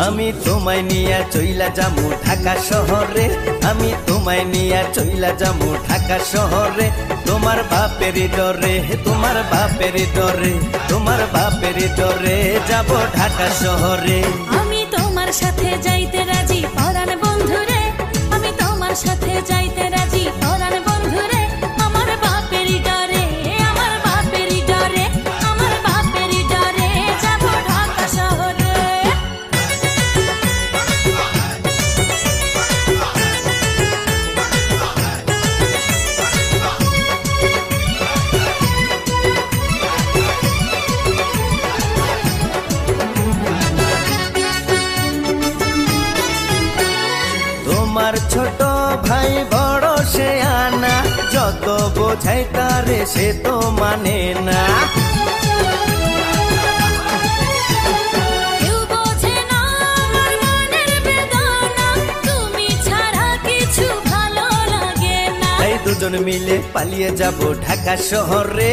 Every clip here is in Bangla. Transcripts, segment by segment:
আমি তোমায় নিয়া চইলা যামু ঢাকা শহরে, আমি তোমায় নিয়া চইলা যামু ঢাকা শহরে। তোমার বাপের ডরে, তোমার বাপের ডরে, তোমার বাপের ডরে যাব ঢাকা শহরে। আমি তোমার সাথে যাইতে রাজি পরাণ বন্ধুরে, আমি তোমার সাথে যাইতে রাজি পরাণ বন্ধুরে। আমার বাপের ডরে, আমার বাপের ডরে, আমার বাপের ডরে যাব ঢাকা শহরে। তোমার ছোট ভাই বড় সে আনা, যত বোঝাই তারে সে তো মানে না। কেউ বোঝে না আমার মনের বেদনা, তুমি ছাড়া কিছু ভালো লাগে না। তাই দুজন মিলে পালিয়ে যাব ঢাকা শহরে,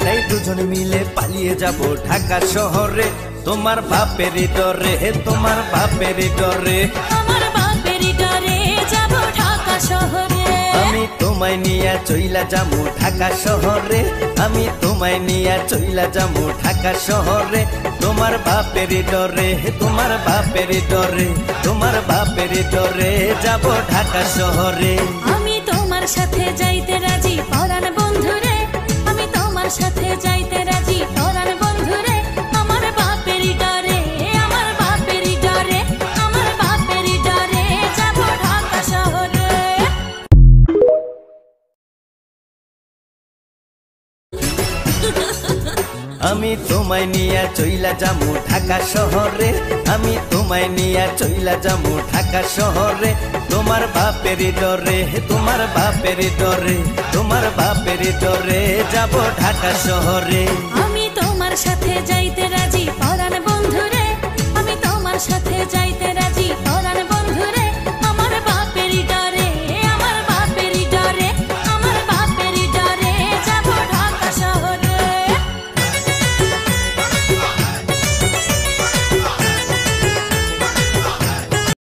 তাই দুজন মিলে পালিয়ে যাব ঢাকা শহরে। তোমার বাপের ডরে, তোমার বাপের ডরে, আমার বাপের ডরে যাব ঢাকা শহরে। আমি তোমায় নিয়া চইলা যামু ঢাকা শহরে, আমি তোমায় নিয়া চইলা যামু ঢাকা শহরে। তোমার বাপের ডরে, তোমার বাপের ডরে, তোমার বাপের ডরে যাব ঢাকা শহরে। আমি তোমার সাথে যাইতে রাজি পরাণ বন্ধুরে, আমি তোমার সাথে যাইতে রাজি পরাণ বন্ধুরে। আমার বাপের ডরে, আমার বাপের ডরে, আমার বাপের ডরে যাব ঢাকা শহরে। আমি তোমায় নিয়া চইলা যামু ঢাকা শহরে, আমি তোমায় নিয়া চইলা যামু ঢাকা শহরে। তোমার বাপের ডরে, তোমার বাপের ডরে, তোমার বাপের ডরে যাব ঢাকা শহরে। আমি তোমার সাথে যাইতে রাজি পরাণ বন্ধুরে, আমি তোমার সাথে যাইতে